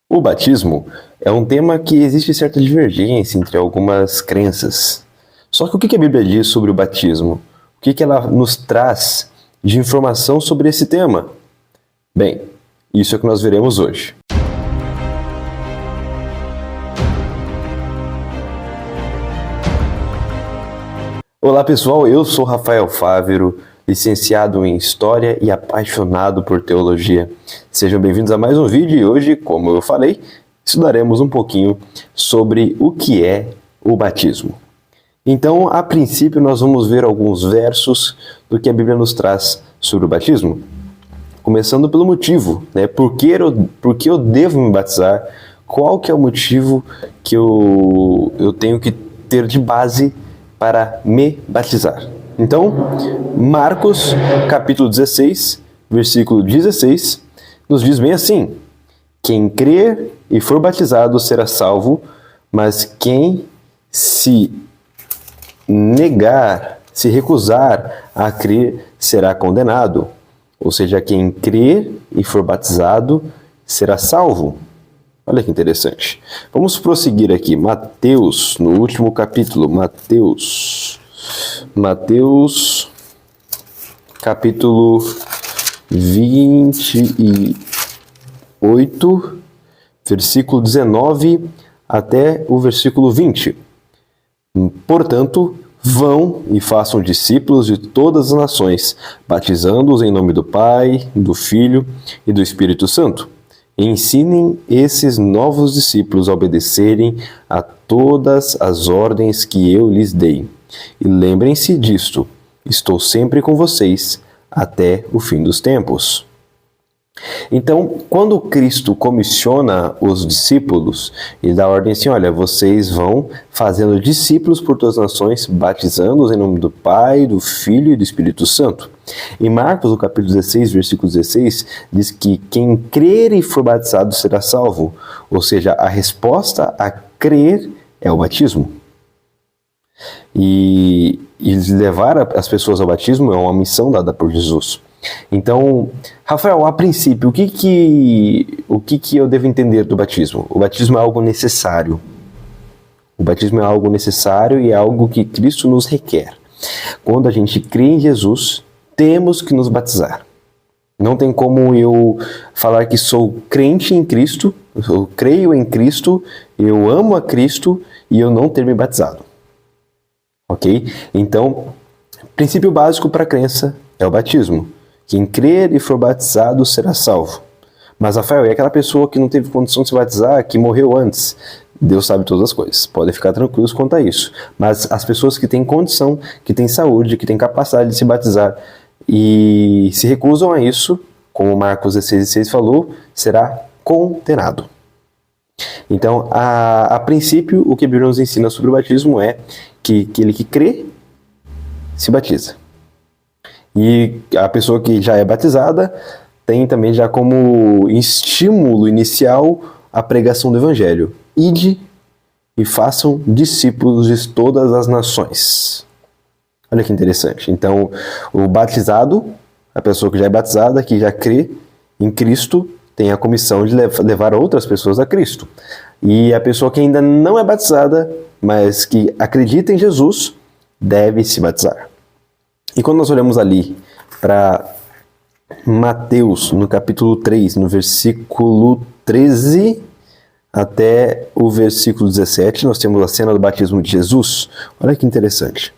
O batismo é um tema que existe certa divergência entre algumas crenças. Só que o que a Bíblia diz sobre o batismo? O que ela nos traz de informação sobre esse tema? Bem, isso é o que nós veremos hoje. Olá pessoal, eu sou Rafael Fávero, licenciado em História e apaixonado por Teologia. Sejam bem-vindos a mais um vídeo e hoje, como eu falei, estudaremos um pouquinho sobre o que é o batismo. Então, a princípio, nós vamos ver alguns versos do que a Bíblia nos traz sobre o batismo. Começando pelo motivo, né? Por que eu devo me batizar? Qual que é o motivo que eu tenho que ter de base para me batizar? Então, Marcos, capítulo 16, versículo 16, nos diz bem assim: quem crer e for batizado será salvo, mas quem se negar, se recusar a crer, será condenado. Ou seja, quem crer e for batizado será salvo. Olha que interessante. Vamos prosseguir aqui. Mateus, no último capítulo, Mateus, capítulo 28, versículo 19 até o versículo 20. Portanto, vão e façam discípulos de todas as nações, batizando-os em nome do Pai, do Filho e do Espírito Santo. Ensinem esses novos discípulos a obedecerem a todas as ordens que eu lhes dei. E lembrem-se disto, estou sempre com vocês até o fim dos tempos. Então, quando Cristo comissiona os discípulos, ele dá a ordem assim: olha, vocês vão fazendo discípulos por todas as nações, batizando-os em nome do Pai, do Filho e do Espírito Santo. Em Marcos, no capítulo 16, versículo 16, diz que quem crer e for batizado será salvo. Ou seja, a resposta a crer é o batismo. E levar as pessoas ao batismo é uma missão dada por Jesus. Então, Rafael, a princípio, o que eu devo entender do batismo? O batismo é algo necessário. O batismo é algo necessário e é algo que Cristo nos requer. Quando a gente crê em Jesus, temos que nos batizar. Não tem como eu falar que sou crente em Cristo, eu creio em Cristo, eu amo a Cristo e eu não ter me batizado. Ok? Então, princípio básico para a crença é o batismo. Quem crer e for batizado será salvo. Mas, Rafael, e aquela pessoa que não teve condição de se batizar, que morreu antes? Deus sabe todas as coisas. Podem ficar tranquilos quanto a isso. Mas as pessoas que têm condição, que têm saúde, que têm capacidade de se batizar e se recusam a isso, como Marcos 16,6 falou, será condenado. Então, a princípio, o que a Bíblia nos ensina sobre o batismo é que aquele que crê, se batiza. E a pessoa que já é batizada tem também já como estímulo inicial a pregação do Evangelho. Ide e façam discípulos de todas as nações. Olha que interessante. Então, o batizado, a pessoa que já é batizada, que já crê em Cristo, tem a comissão de levar outras pessoas a Cristo. E a pessoa que ainda não é batizada, mas que acredita em Jesus, deve se batizar. E quando nós olhamos ali para Mateus, no capítulo 3, no versículo 13 até o versículo 17, nós temos a cena do batismo de Jesus. Olha que interessante.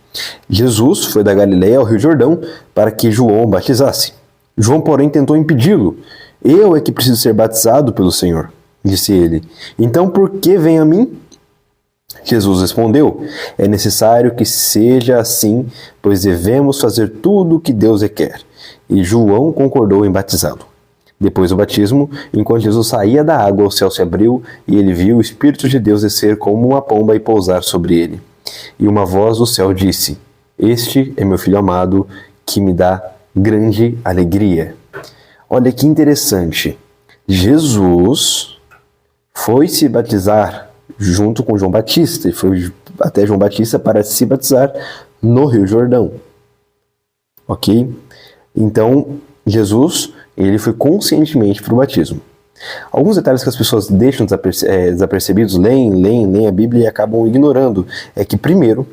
Jesus foi da Galileia ao Rio Jordão para que João o batizasse. João, porém, tentou impedi-lo. Eu é que preciso ser batizado pelo Senhor, disse ele. Então, por que vem a mim? Jesus respondeu: é necessário que seja assim, pois devemos fazer tudo o que Deus requer. E João concordou em batizá-lo. Depois do batismo, enquanto Jesus saía da água, o céu se abriu e ele viu o Espírito de Deus descer como uma pomba e pousar sobre ele. E uma voz do céu disse: este é meu filho amado, que me dá grande alegria. Olha que interessante. Jesus foi se batizar junto com João Batista, e foi até João Batista para se batizar no Rio Jordão. Ok? Então, Jesus, ele foi conscientemente para o batismo. Alguns detalhes que as pessoas deixam desapercebidos, leem a Bíblia e acabam ignorando, é que, primeiro,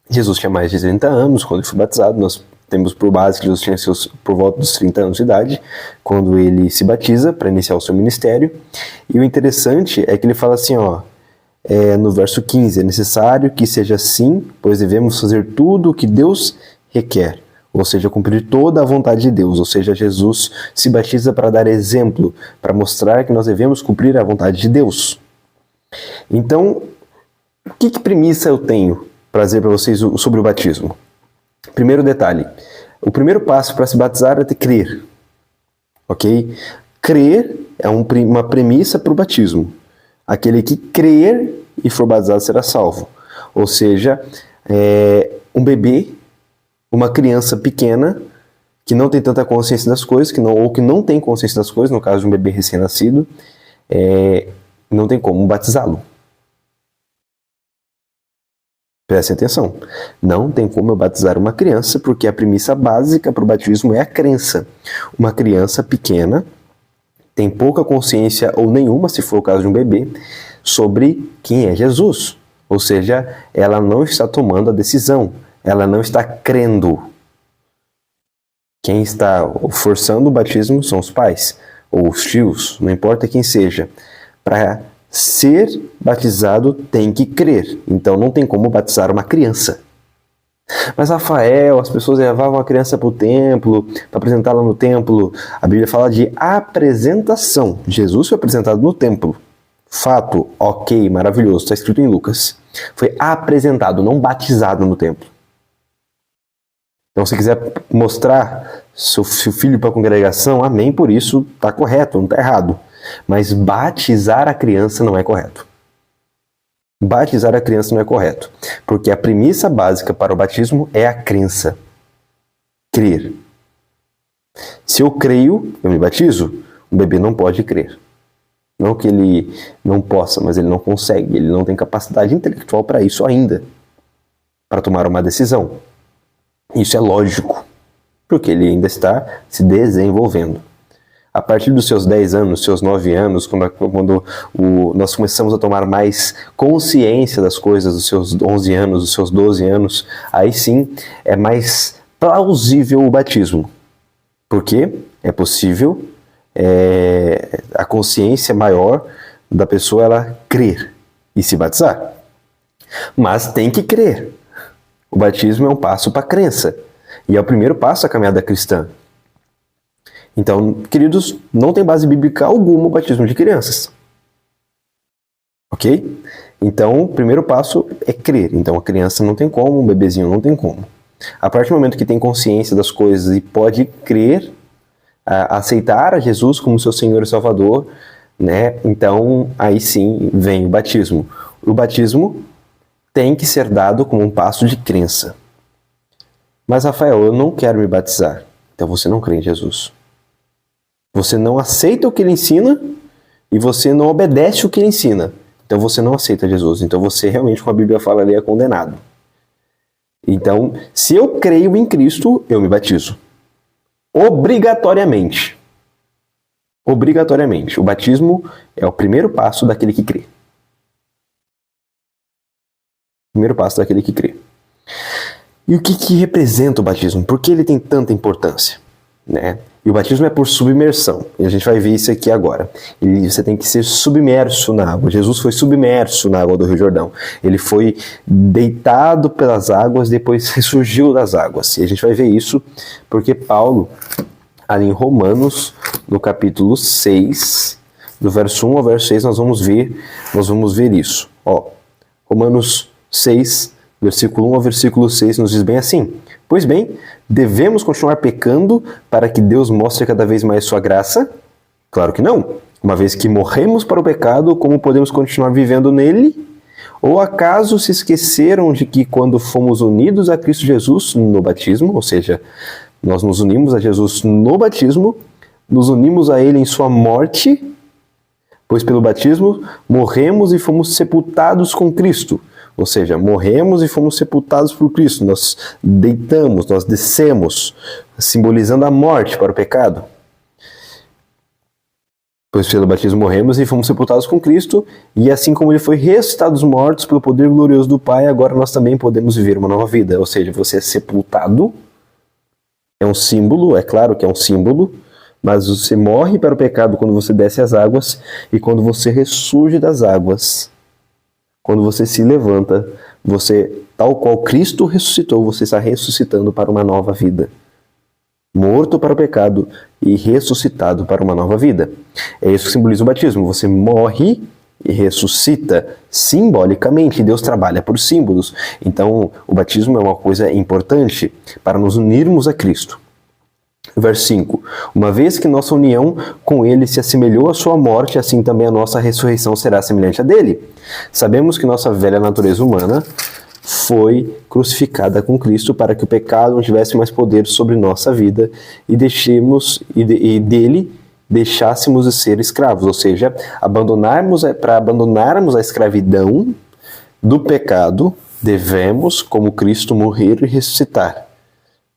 Jesus tinha mais de 30 anos quando ele foi batizado. Nós temos por base que Jesus tinha por volta dos 30 anos de idade quando ele se batiza para iniciar o seu ministério. E o interessante é que ele fala assim, no verso 15, é necessário que seja assim, pois devemos fazer tudo o que Deus requer, ou seja, cumprir toda a vontade de Deus. Ou seja, Jesus se batiza para dar exemplo, para mostrar que nós devemos cumprir a vontade de Deus. Então, que premissa eu tenho para dizer para vocês sobre o batismo? Primeiro detalhe, o primeiro passo para se batizar é crer, ok? Crer é uma premissa para o batismo. Aquele que crer e for batizado será salvo. Ou seja, um bebê, uma criança pequena, que não tem tanta consciência das coisas, ou que não tem consciência das coisas, no caso de um bebê recém-nascido, não tem como batizá-lo. Preste atenção, não tem como eu batizar uma criança, porque a premissa básica para o batismo é a crença. Uma criança pequena tem pouca consciência, ou nenhuma, se for o caso de um bebê, sobre quem é Jesus. Ou seja, ela não está tomando a decisão, ela não está crendo. Quem está forçando o batismo são os pais, ou os tios, não importa quem seja. Para ser batizado tem que crer, então não tem como batizar uma criança. Mas Rafael, as pessoas levavam a criança para o templo, para apresentá-la no templo. A Bíblia fala de apresentação. Jesus foi apresentado no templo. Fato, ok, maravilhoso, está escrito em Lucas. Foi apresentado, não batizado no templo. Então, se quiser mostrar seu filho para a congregação, amém, por isso está correto, não está errado. Mas batizar a criança não é correto. Batizar a criança não é correto, porque a premissa básica para o batismo é a crença. Crer. Se eu creio, eu me batizo. O bebê não pode crer. Não que ele não possa, mas ele não consegue. Ele não tem capacidade intelectual para isso ainda, para tomar uma decisão. Isso é lógico, porque ele ainda está se desenvolvendo. A partir dos seus 10 anos, seus 9 anos, quando nós começamos a tomar mais consciência das coisas, dos seus 11 anos, dos seus 12 anos, aí sim é mais plausível o batismo. Porque é possível a consciência maior da pessoa ela crer e se batizar. Mas tem que crer. O batismo é um passo para a crença. E é o primeiro passo da caminhada cristã. Então, queridos, não tem base bíblica alguma o batismo de crianças. Ok? Então, o primeiro passo é crer. Então, a criança não tem como, um bebezinho não tem como. A partir do momento que tem consciência das coisas e pode crer, aceitar a Jesus como seu Senhor e Salvador, né? Então, aí sim vem o batismo. O batismo tem que ser dado como um passo de crença. Mas, Rafael, eu não quero me batizar. Então, você não crê em Jesus. Você não aceita o que ele ensina e você não obedece o que ele ensina. Então você não aceita Jesus. Então você realmente, como a Bíblia fala ali, é condenado. Então, se eu creio em Cristo, eu me batizo. Obrigatoriamente. Obrigatoriamente. O batismo é o primeiro passo daquele que crê. Primeiro passo daquele que crê. E o que representa o batismo? Por que ele tem tanta importância? Né? E o batismo é por submersão. E a gente vai ver isso aqui agora. Você tem que ser submerso na água. Jesus foi submerso na água do Rio Jordão. Ele foi deitado pelas águas, depois ressurgiu das águas. E a gente vai ver isso porque Paulo, ali em Romanos, no capítulo 6, do verso 1 ao verso 6, nós vamos ver isso. Romanos 6, versículo 1 ao versículo 6 nos diz bem assim: pois bem, devemos continuar pecando para que Deus mostre cada vez mais sua graça? Claro que não. Uma vez que morremos para o pecado, como podemos continuar vivendo nele? Ou acaso se esqueceram de que quando fomos unidos a Cristo Jesus no batismo, ou seja, nós nos unimos a Jesus no batismo, nos unimos a Ele em sua morte, pois pelo batismo morremos e fomos sepultados com Cristo. Ou seja, morremos e fomos sepultados por Cristo. Nós deitamos, nós descemos, simbolizando a morte para o pecado. Pois pelo batismo morremos e fomos sepultados com Cristo, e assim como ele foi ressuscitado dos mortos pelo poder glorioso do Pai, agora nós também podemos viver uma nova vida. Ou seja, você é sepultado, é um símbolo, é claro que é um símbolo, mas você morre para o pecado quando você desce as águas, e quando você ressurge das águas, quando você se levanta, você, tal qual Cristo ressuscitou, você está ressuscitando para uma nova vida. Morto para o pecado e ressuscitado para uma nova vida. É isso que simboliza o batismo. Você morre e ressuscita simbolicamente. Deus trabalha por símbolos. Então, o batismo é uma coisa importante para nos unirmos a Cristo. Verso 5. Uma vez que nossa união com Ele se assemelhou à sua morte, assim também a nossa ressurreição será semelhante a dele. Sabemos que nossa velha natureza humana foi crucificada com Cristo para que o pecado não tivesse mais poder sobre nossa vida e dele deixássemos de ser escravos, ou seja, para abandonarmos a escravidão do pecado, devemos, como Cristo, morrer e ressuscitar.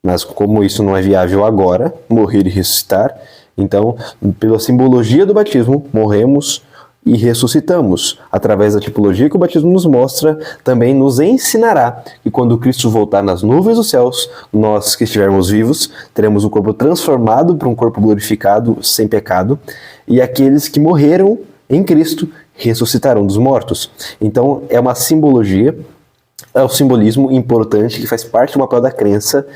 Mas como isso não é viável agora, morrer e ressuscitar, então, pela simbologia do batismo, morremos e ressuscitamos. Através da tipologia que o batismo nos mostra, também nos ensinará que quando Cristo voltar nas nuvens dos céus, nós que estivermos vivos, teremos um corpo transformado para um corpo glorificado, sem pecado, e aqueles que morreram em Cristo ressuscitarão dos mortos. Então, é uma simbologia, é um simbolismo importante que faz parte do papel da crença,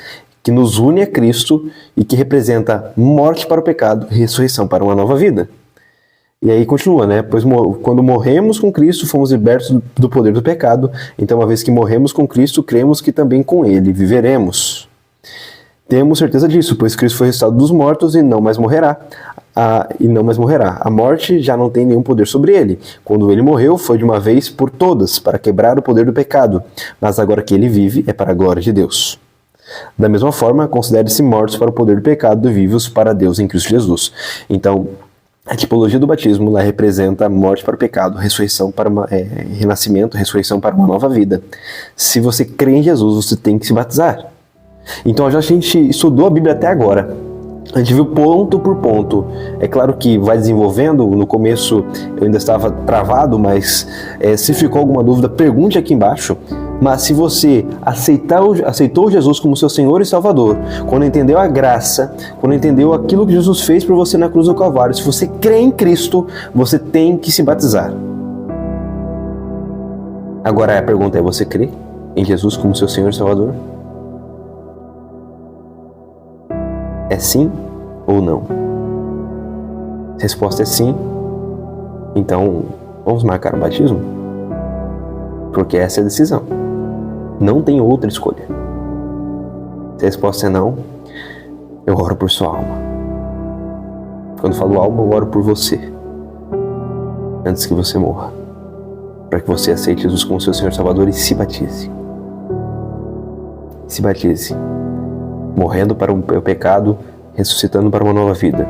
que nos une a Cristo e que representa morte para o pecado e ressurreição para uma nova vida. E aí continua, né? Pois quando morremos com Cristo, fomos libertos do poder do pecado. Então, uma vez que morremos com Cristo, cremos que também com Ele viveremos. Temos certeza disso, pois Cristo foi ressuscitado dos mortos e não mais morrerá. A morte já não tem nenhum poder sobre ele. Quando ele morreu, foi de uma vez por todas, para quebrar o poder do pecado. Mas agora que ele vive, é para a glória de Deus. Da mesma forma, considere-se mortos para o poder do pecado e vivos para Deus em Cristo Jesus. Então, a tipologia do batismo lá representa a morte para o pecado, ressurreição para renascimento, ressurreição para uma nova vida. Se você crê em Jesus, você tem que se batizar. Então, a gente estudou a Bíblia até agora. A gente viu ponto por ponto. É claro que vai desenvolvendo. No começo eu ainda estava travado, mas se ficou alguma dúvida, pergunte aqui embaixo. Mas se você aceitou Jesus como seu Senhor e Salvador, quando entendeu a graça, quando entendeu aquilo que Jesus fez por você na cruz do Calvário, se você crê em Cristo, você tem que se batizar. Agora a pergunta é: você crê em Jesus como seu Senhor e Salvador? É sim ou não? Se a resposta é sim, então vamos marcar o batismo? Porque essa é a decisão. Não tem outra escolha. Se a resposta é não, eu oro por sua alma. Quando falo alma, eu oro por você. Antes que você morra. Para que você aceite Jesus como seu Senhor e Salvador e se batize. Se batize. Morrendo para o pecado, ressuscitando para uma nova vida.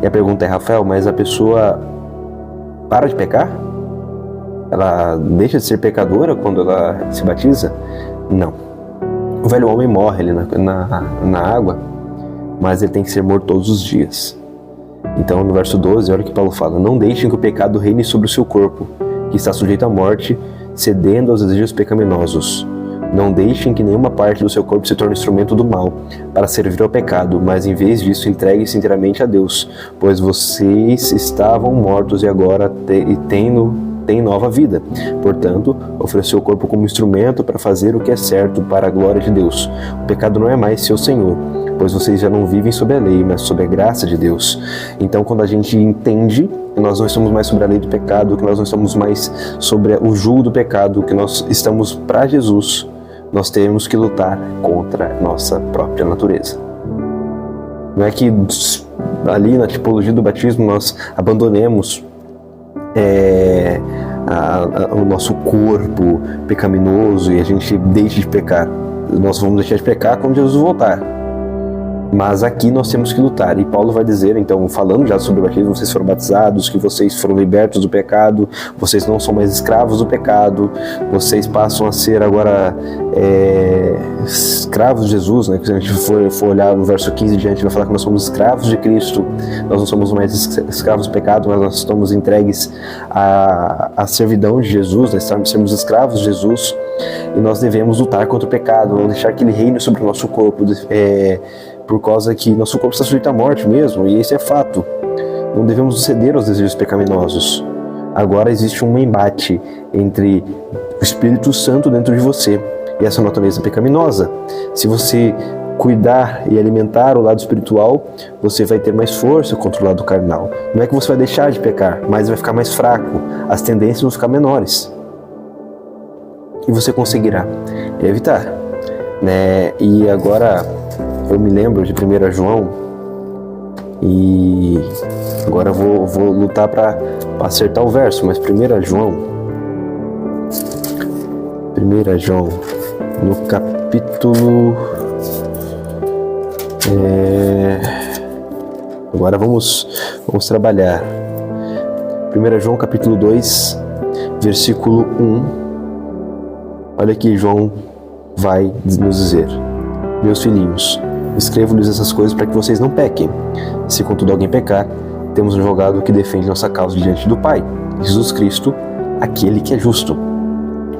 E a pergunta é: Rafael, mas a pessoa para de pecar? Ela deixa de ser pecadora quando ela se batiza? Não. O velho homem morre ali na água, mas ele tem que ser morto todos os dias. Então, no verso 12, olha o que Paulo fala: não deixem que o pecado reine sobre o seu corpo, que está sujeito à morte, cedendo aos desejos pecaminosos. Não deixem que nenhuma parte do seu corpo se torne instrumento do mal, para servir ao pecado, mas em vez disso entregue-se inteiramente a Deus, pois vocês estavam mortos e agora têm nova vida. Portanto, ofereceu o corpo como instrumento para fazer o que é certo para a glória de Deus. O pecado não é mais seu senhor, pois vocês já não vivem sob a lei, mas sob a graça de Deus. Então, quando a gente entende que nós não estamos mais sobre a lei do pecado, que nós não estamos mais sobre o jugo do pecado, que nós estamos para Jesus, nós temos que lutar contra a nossa própria natureza. Não é que ali na tipologia do batismo nós abandonemos o nosso corpo pecaminoso e a gente deixe de pecar. Nós vamos deixar de pecar quando Jesus voltar. Mas aqui nós temos que lutar, e Paulo vai dizer, então, falando já sobre o batismo, vocês foram batizados, que vocês foram libertos do pecado, vocês não são mais escravos do pecado, vocês passam a ser agora escravos de Jesus, né? Se a gente for olhar no verso 15 diante, vai falar que nós somos escravos de Cristo, nós não somos mais escravos do pecado, mas nós estamos entregues à servidão de Jesus, né? Sermos escravos de Jesus, e nós devemos lutar contra o pecado, não deixar que ele reine sobre o nosso corpo, por causa que nosso corpo está sujeito à morte mesmo, e esse é fato. Não devemos ceder aos desejos pecaminosos. Agora existe um embate entre o Espírito Santo dentro de você e essa natureza pecaminosa. Se você cuidar e alimentar o lado espiritual, você vai ter mais força contra o lado carnal. Não é que você vai deixar de pecar, mas vai ficar mais fraco. As tendências vão ficar menores. E você conseguirá evitar, né? E agora eu me lembro de 1 João, e agora eu vou lutar para acertar o verso, mas 1 João, no capítulo... Agora vamos trabalhar. 1 João capítulo 2, versículo 1. Olha aqui, João vai nos dizer: meus filhinhos, escrevo-lhes essas coisas para que vocês não pequem. Se contudo alguém pecar, temos um advogado que defende nossa causa diante do Pai, Jesus Cristo, aquele que é justo.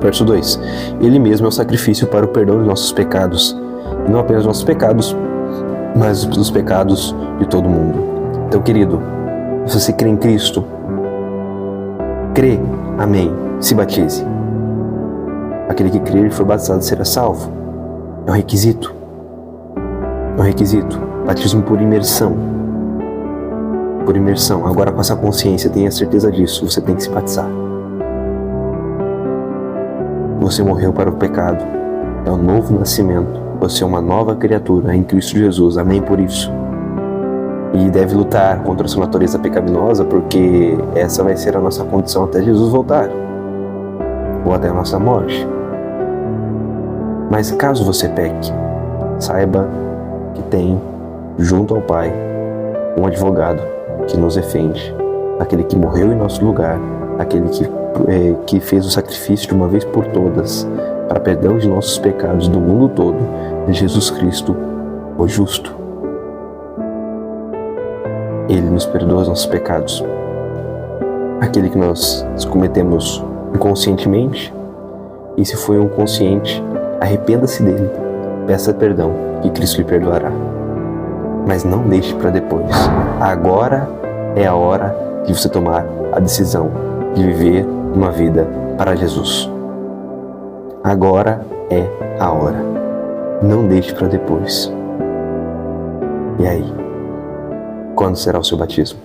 Verso 2. Ele mesmo é o sacrifício para o perdão dos nossos pecados, e não apenas nossos pecados, mas dos pecados de todo mundo. Então, querido, se você crê em Cristo, crê, amém, se batize. Aquele que crer e for batizado será salvo. É um requisito. É um requisito. Batismo por imersão. Por imersão. Agora, com essa consciência, tenha certeza disso, você tem que se batizar. Você morreu para o pecado. É um novo nascimento. Você é uma nova criatura em Cristo Jesus. Amém por isso. E deve lutar contra a sua natureza pecaminosa, porque essa vai ser a nossa condição até Jesus voltar, ou até a nossa morte. Mas caso você peque, saiba que tem, junto ao Pai, um advogado que nos defende, aquele que morreu em nosso lugar, aquele que fez o sacrifício de uma vez por todas para perdão de nossos pecados do mundo todo, de Jesus Cristo, o justo. Ele nos perdoa os nossos pecados. Aquele que nós cometemos inconscientemente, e se foi um consciente, arrependa-se dele, peça perdão, que Cristo lhe perdoará. Mas não deixe para depois. Agora é a hora de você tomar a decisão de viver uma vida para Jesus. Agora é a hora. Não deixe para depois. E aí? Quando será o seu batismo?